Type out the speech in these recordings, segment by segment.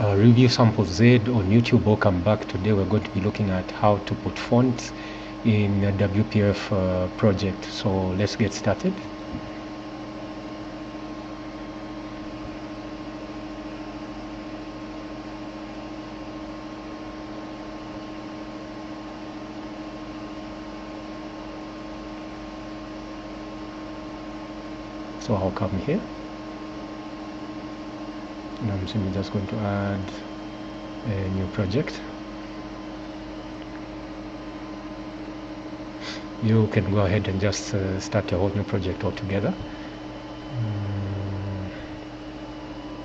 Review sample Z on YouTube. Welcome back. Today we're going to be looking at how to put fonts in a WPF project. So let's get started. So I'll come here. And I'm simply just going to add a new project. You can go ahead and just start a whole new project altogether.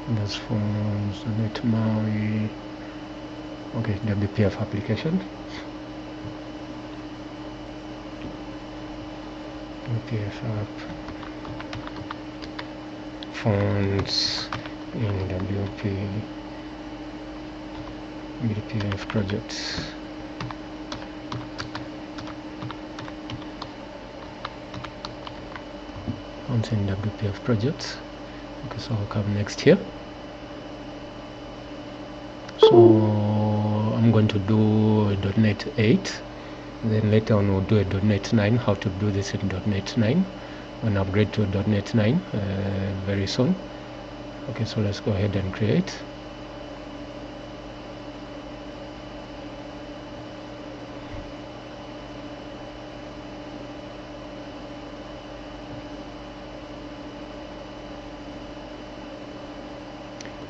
There's forms, net Maui. Okay, WPF application. WPF app. Fonts in WPF projects. Fonts in WPF projects. Okay, so I'll come next here. So I'm going to do a .NET 8. Then later on we'll do a .NET 9. How to do this in .NET 9. An upgrade to .NET 9 very soon. Okay, so let's go ahead and create.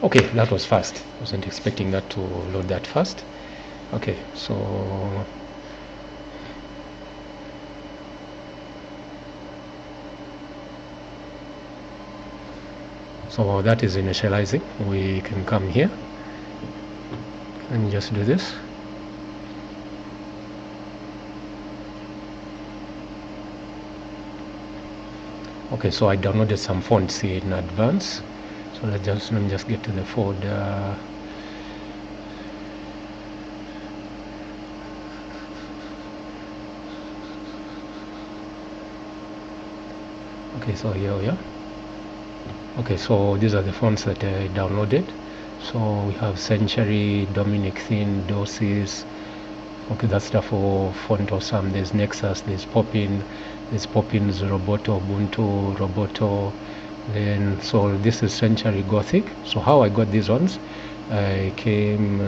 Okay, that was fast. I wasn't expecting that to load that fast. Okay, so that is initializing. We can come here and just do this. Okay, so I downloaded some fonts here in advance. So let me just get to the folder. Okay, so here we are. Okay, so these are the fonts that I downloaded. So we have Century, Dominic Thin, Dosis. Okay, that's stuff for Font Awesome. There's Nexus, there's Poppin, there's Poppin's Roboto, Ubuntu, Roboto. Then, so this is Century Gothic. So how I got these ones, I came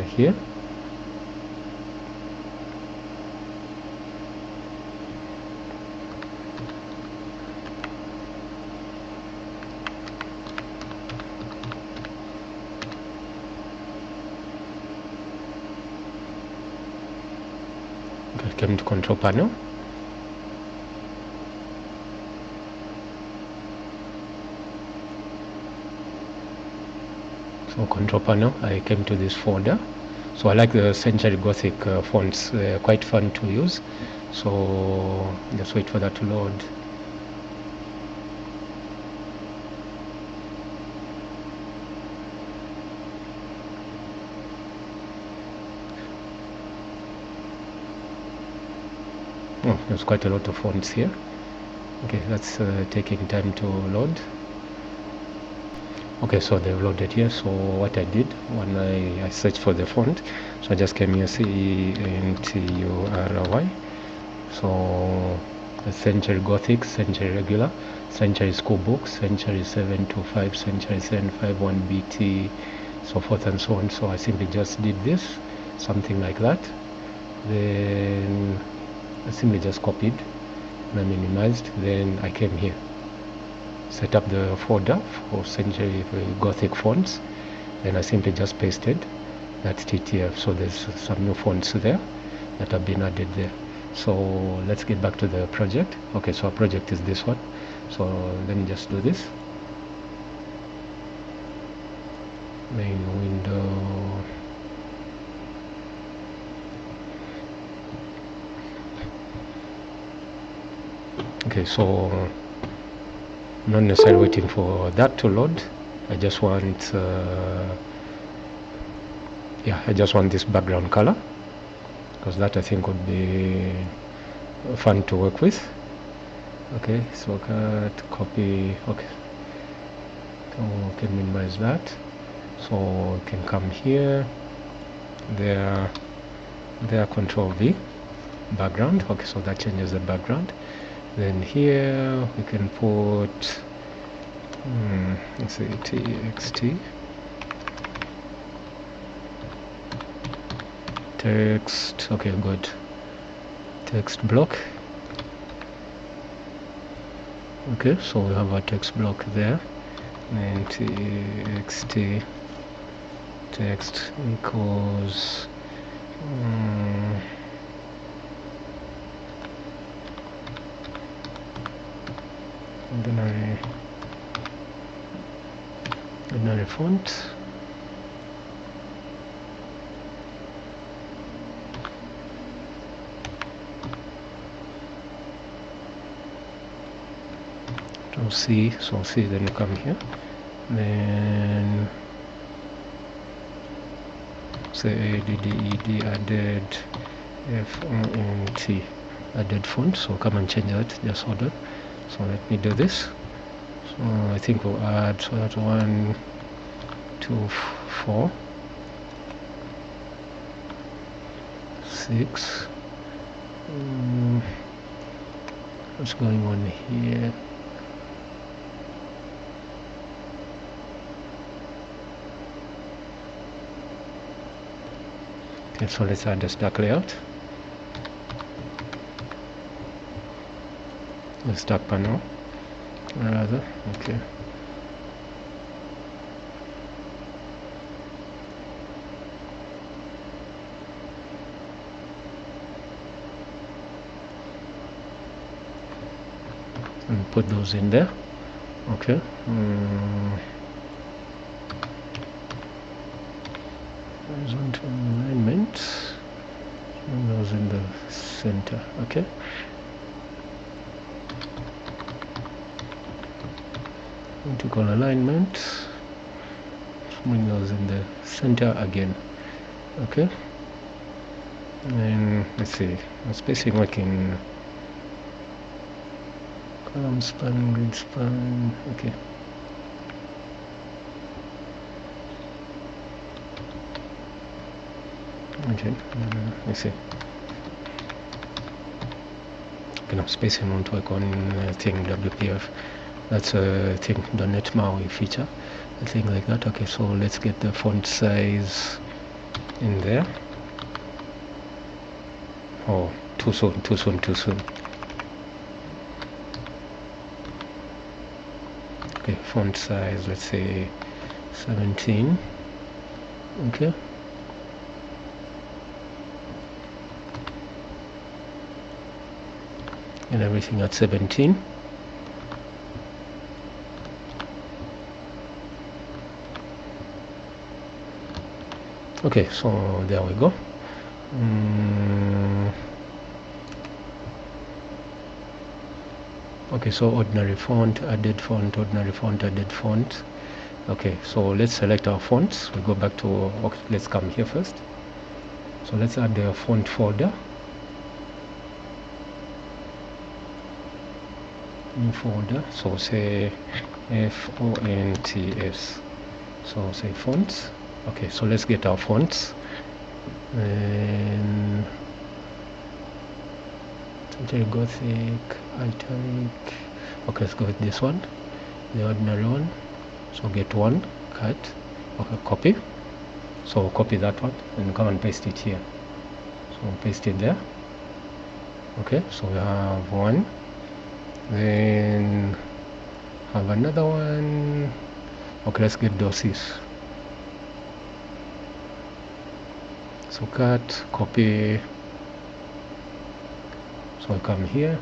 here. I came to control panel. So control panel, I came to this folder. So I like the Century Gothic fonts, quite fun to use. So just wait for that to load. Oh, there's quite a lot of fonts here. Okay, that's taking time to load. Okay, so they've loaded here. So what I did when I searched for the font, so I just came here, CENTURY. So the Century Gothic, Century Regular, Century School Books, Century 725, Century 751 BT, so forth and so on. So I simply just did this, something like that. Then I simply just copied and I minimized. Then I came here, set up the folder for Century Gothic fonts. Then I simply just pasted that TTF. So there's some new fonts there that have been added there. So let's get back to the project. Okay, so our project is this one. So let me just do this. Main window. Okay, so not necessarily waiting for that to load. I just want I just want this background color, because that I think would be fun to work with. Okay, so cut, copy. Okay, so we can minimize that. So we can come here, there, Control V, background. Okay, so that changes the background. Then here we can put let's see, TXT text. Okay, good. Text block. Okay, so we have a text block there, and TXT text equals ordinary font. To C, so C, then you come here, then say add added font, added font. So come and change that, just hold on. So let me do this. So I think we'll add, so that's 1, 2, 4, 6. What's going on here? Okay, so let's add the stack layout. The stack panel, rather. Okay. And put those in there. Okay. Horizontal alignment. Bring those in the center. Okay. Vertical alignment. Bring those in the center again. Okay. And let's see. Spacing working. Column span, grid span. Okay. Okay. Let's see. Okay, now spacing won't work on thing WPF. That's a thing, the net MAUI feature, a thing like that. Okay, so let's get the font size in there. Oh, too soon. Okay, font size, let's say 17. Okay. And everything at 17. Okay, so there we go. Okay, so ordinary font, added font, ordinary font, added font. Okay, so let's select our fonts. We go back to, okay, let's come here first. So let's add the font folder. New folder, so say fonts. So say fonts. Okay, so let's get our fonts. And Gothic, italic. Okay, let's go with this one, the ordinary one. So get one, cut, okay, copy. So copy that one and come and paste it here. So paste it there. Okay, so we have one. Then have another one. Okay, let's get doses. So cut, copy. So I come here,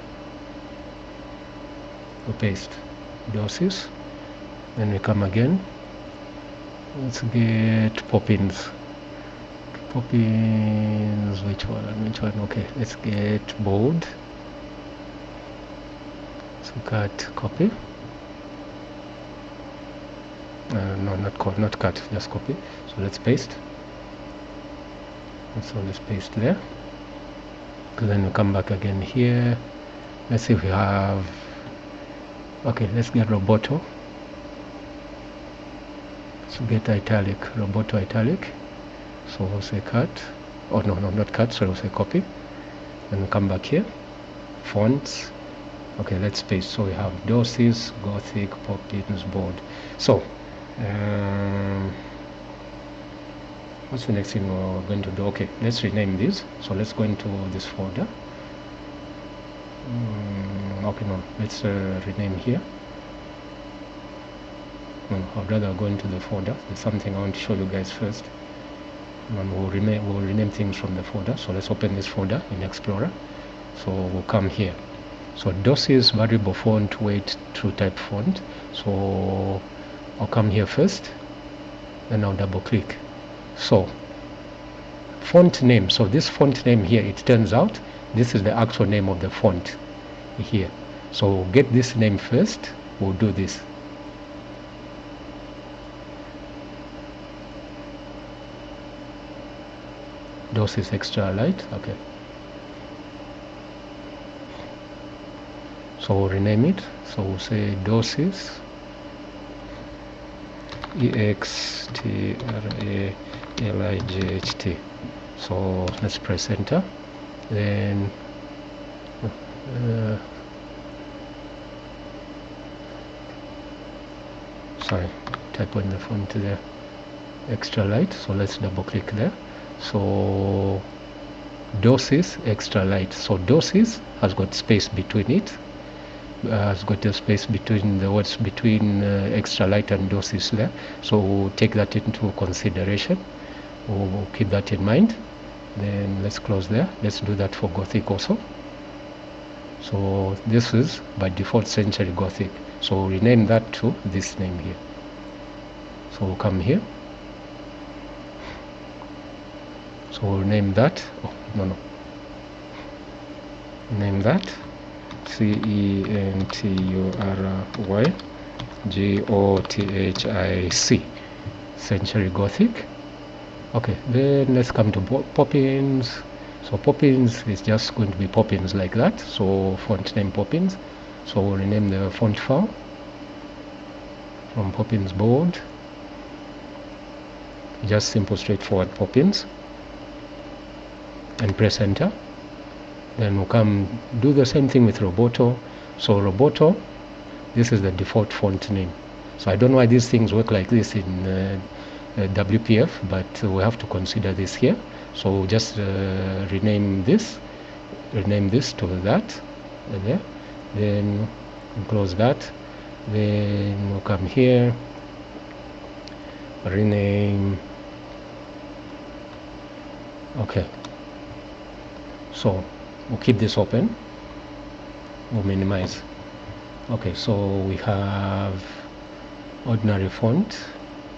we paste doses, then we come again. Let's get Poppins. Poppins, which one? Okay, let's get bold. So cut, copy. No, not cut, just copy. So let's paste. So let's paste there. Then we come back again here. Let's see if we have. Okay, let's get Roboto. So get italic, Roboto italic. So we'll say cut. Oh no, not cut, so we'll say copy. And come back here. Fonts. Okay, let's paste. So we have Dosis, Gothic, Poppins, Bold. So what's the next thing we're going to do? Okay, let's rename this. So let's go into this folder. Okay, no, let's rename here. No, I'd rather go into the folder. There's something I want to show you guys first. And we'll rename things from the folder. So let's open this folder in Explorer. So we'll come here. So Dosis variable font weight true type font. So I'll come here first, then I'll double click. So font name. So this font name here, it turns out this is the actual name of the font here. So get this name first. We'll do this. Dosis extra light. Okay. So we'll rename it. So we'll say Dosis EXTRALIGHT. So let's press enter. Then sorry, typo in the font there, extra light. So let's double click there. So Dosis extra light. So Dosis has got space between it, has got a space between the words between extra light and Dosis there. So we'll take that into consideration. We'll keep that in mind. Then let's close there. Let's do that for Gothic also. So this is by default Century Gothic. So we'll rename that to this name here. So we'll come here. So we'll name that. Oh no. Name that CENTURYGOTHIC. Century Gothic. Okay, then let's come to Poppins. So Poppins is just going to be Poppins like that. So font name Poppins. So we'll rename the font file from Poppins Bold. Just simple, straightforward Poppins. And press enter. Then we'll come do the same thing with Roboto. So Roboto, this is the default font name. So I don't know why these things work like this in WPF, but we have to consider this here. So we'll just rename this to that there. Then we'll close that. Then we'll come here, rename. Okay, so we'll keep this open. We'll minimize. Okay, so we have ordinary font.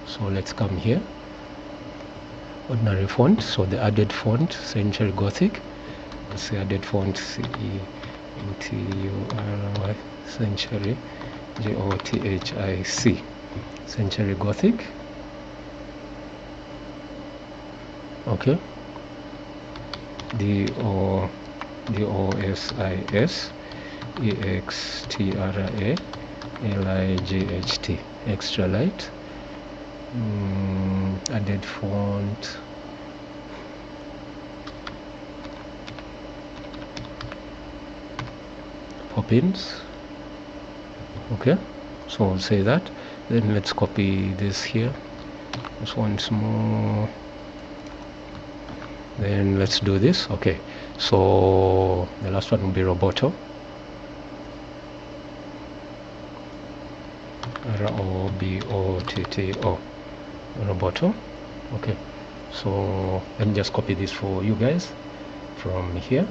So let's come here. Ordinary font. So the added font, Century Gothic. Let's say added font CENTURY Century GOTHIC. Century Gothic. Okay. DOSIS EXTRALIGHT. Extra light. Added font. Poppins. Okay, so we'll say that. Then let's copy this here just once more. Then let's do this. Okay, so the last one will be Roboto. ROBOTTO. Roboto. Okay, so let me just copy this for you guys from here.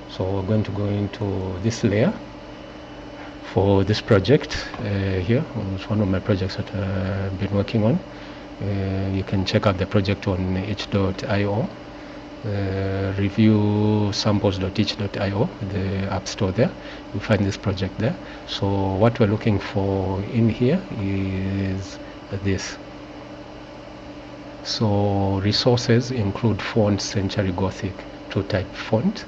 So we're going to go into this layer for this project here. It's one of my projects that I've been working on. You can check out the project on itch.io. Review samples.itch.io, the app store there. You'll find this project there. So what we're looking for in here is this. So resources include font Century Gothic, true type font.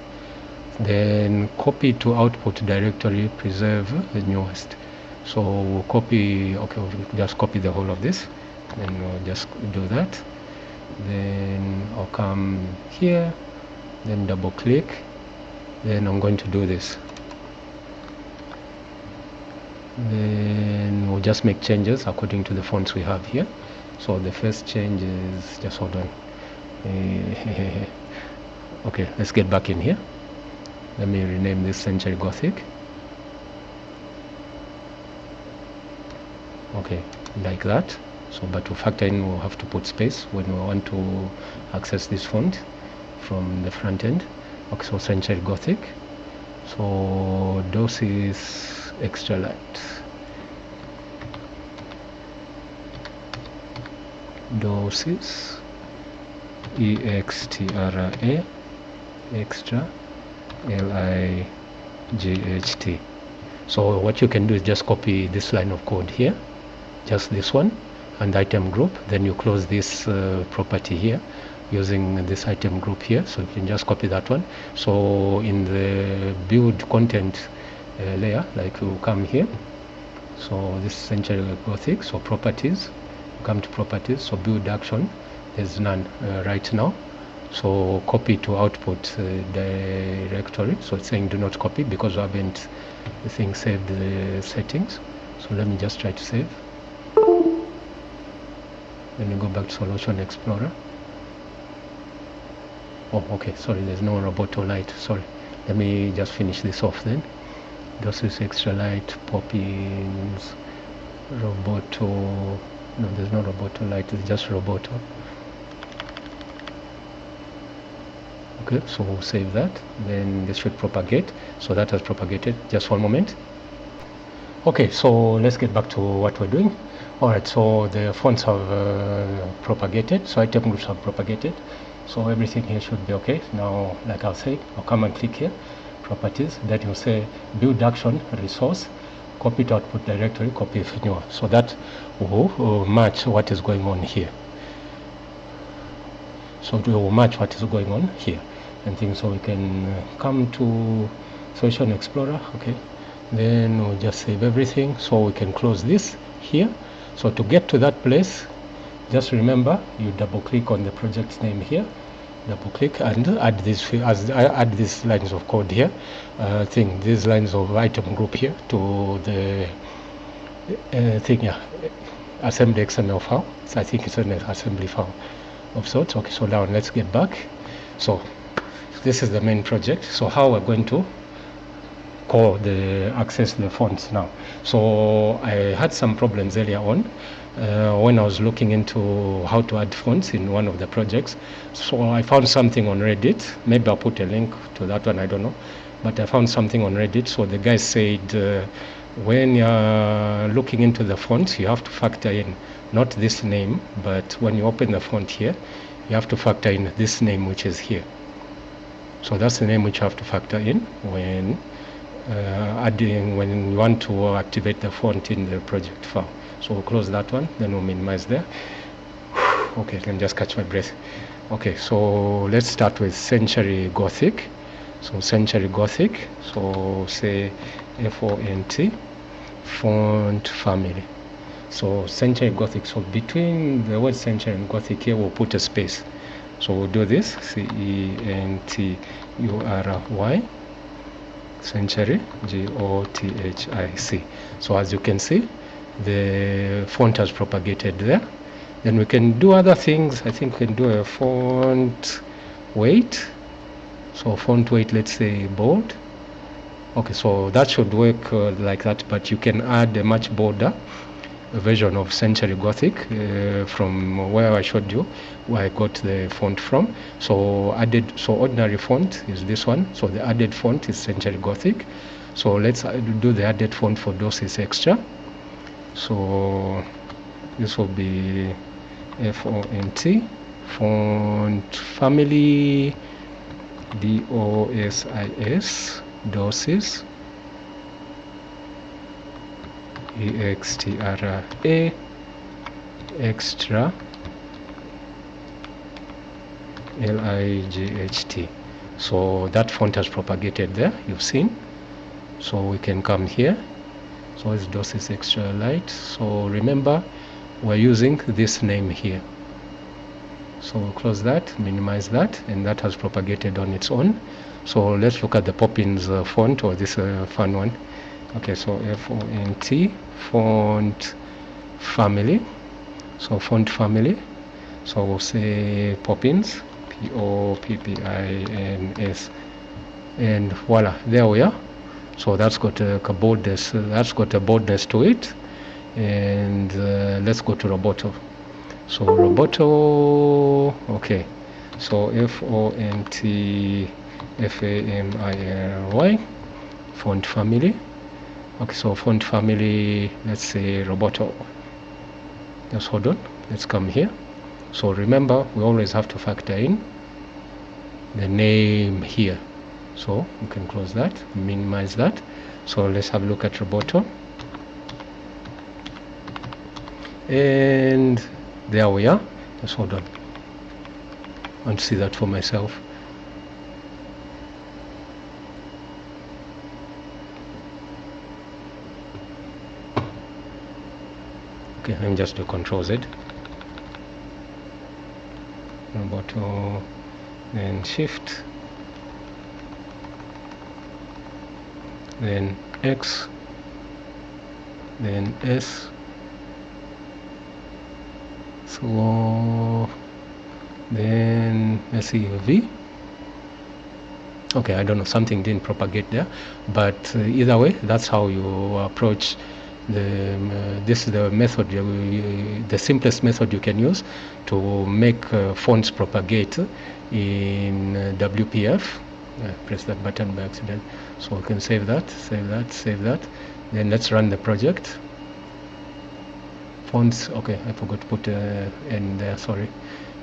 Then copy to output directory, preserve the newest. So we'll copy, okay, we'll just copy the whole of this. then we'll just do that. Then I'll come here, then double click, then I'm going to do this. Then we'll just make changes according to the fonts we have here. So the first change is, just hold on. Okay, let's get back in here. Let me rename this Century Gothic. Okay, like that. So, but to factor in, we'll have to put space when we want to access this font from the front end. Okay, so Century Gothic. So Dosis Extra Light. Dosis EXTRA extra LIGHT. So what you can do is just copy this line of code here, just this one, and item group. Then you close this property here using this item group here. So you can just copy that one. So in the build content layer, like you come here. So this is Century Gothic. So properties, come to properties. So build action, there's none right now. So copy to output directory. So it's saying do not copy because we haven't the thing saved the settings. So let me just try to save. Then we go back to Solution Explorer. Oh, okay, sorry, there's no Roboto light. Sorry, let me just finish this off then. Dosis Extra Light, Poppins, Roboto. No, there's no Roboto light, it's just Roboto. Okay, so we'll save that. Then this should propagate. So that has propagated. Just one moment. Okay, so let's get back to what we're doing. Alright, so the fonts have propagated. So item groups have propagated. So everything here should be okay. Now, like I'll say, I'll come and click here, properties. Then you'll say build action resource, copy to output directory, copy if new. So that will match what is going on here. So it will match what is going on here. And things, so we can come to Solution Explorer. Okay, then we'll just save everything. So we can close this here. So to get to that place, just remember you double click on the project name here, double click and add this add these lines of code here, these lines of item group here to the thing, yeah, assembly XML file. So I think it's an assembly file of sorts. Okay, so now let's get back. So this is the main project. So how we're going to call the access the fonts now. So I had some problems earlier on when I was looking into how to add fonts in one of the projects. So I found something on Reddit. Maybe I'll put a link to that one, I don't know. But I found something on Reddit. So the guy said when you're looking into the fonts, you have to factor in not this name, but when you open the font here, you have to factor in this name which is here. So that's the name which you have to factor in when when you want to activate the font in the project file. So we'll close that one, then we'll minimize there. Okay, let me just catch my breath. Okay, so let's start with Century Gothic. So Century Gothic, so say FONT, font family. So Century Gothic, so between the word Century and Gothic here, we'll put a space. So we'll do this, CENTURY, Century, GOTHIC. So as you can see, the font has propagated there. Then we can do other things. I think we can do a font weight. So font weight, let's say bold. Okay, so that should work like that, but you can add a much bolder version of Century Gothic from where I showed you where I got the font from. So ordinary font is this one. So the added font is Century Gothic. So let's do the added font for Dosis Extra. So this will be FONT, font family, DOSIS, Dosis, EXTRA, extra, LIGHT. So that font has propagated there, you've seen. So we can come here. So it's Dosis Extra Light. So remember, we're using this name here. So we'll close that, minimize that, and that has propagated on its own. So let's look at the Poppins font, or this fun one. Okay, so font font family. So font family. So we'll say Poppins, Poppins, and voila, there we are. So that's got a boldness. That's got a boldness to it. And let's go to Roboto. So Roboto, okay. So FONTFAMILY, font family. Okay, so font family, let's say Roboto. Just hold on, let's come here. So remember, we always have to factor in the name here. So we can close that, minimize that. So let's have a look at Roboto. And there we are. Just hold on. I want to see that for myself. Okay, let me just do Control Z. Roboto, then Shift, then X, then S. So then let's see, V. Okay, I don't know, something didn't propagate there, but either way, that's how you approach this is the method, the simplest method you can use to make fonts propagate in WPF. Press that button by accident. So we can save that, save that, save that. Then let's run the project. Fonts, okay, I forgot to put N there, sorry.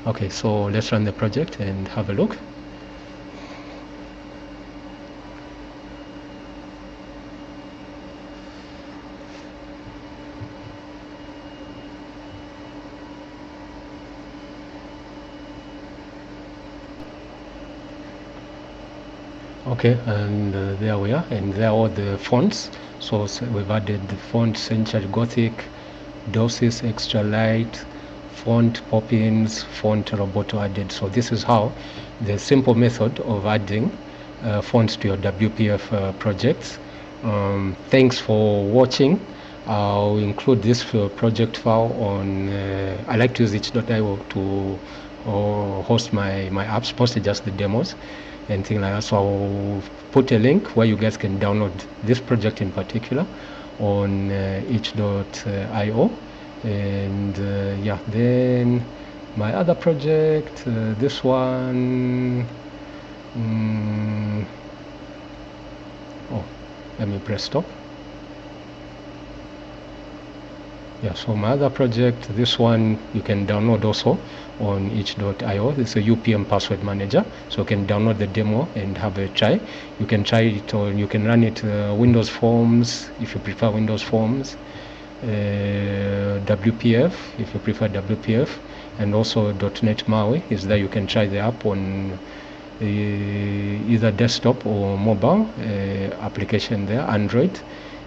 Okay, so let's run the project and have a look. Okay, and there we are, and there are all the fonts. So we've added the font Century Gothic, Dosis, Extra Light, font Poppins, font Roboto added. So this is how the simple method of adding fonts to your WPF projects. Thanks for watching. I'll include this project file on, I like to use itch.io to host my apps, mostly just the demos and things like that. So I'll put a link where you guys can download this project in particular on itch.io. And yeah, then my other project, this one, oh, let me press stop. Yeah, so my other project, this one you can download also on itch.io. It's a UPM password manager, so you can download the demo and have a try. You can try it, or you can run it Windows Forms if you prefer Windows Forms, WPF if you prefer WPF, and also .NET MAUI is there. You can try the app on either desktop or mobile application there, Android.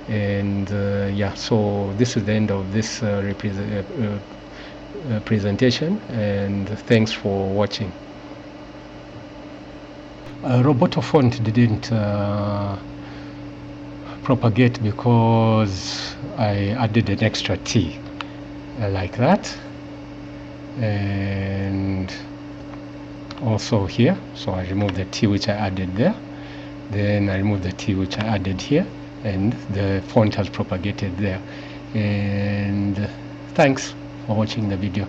And yeah, so this is the end of this presentation, and thanks for watching. Roboto font didn't propagate because I added an extra T like that, and also here. So I removed the T which I added there, then I removed the T which I added here, and the font has propagated there. And thanks for watching the video.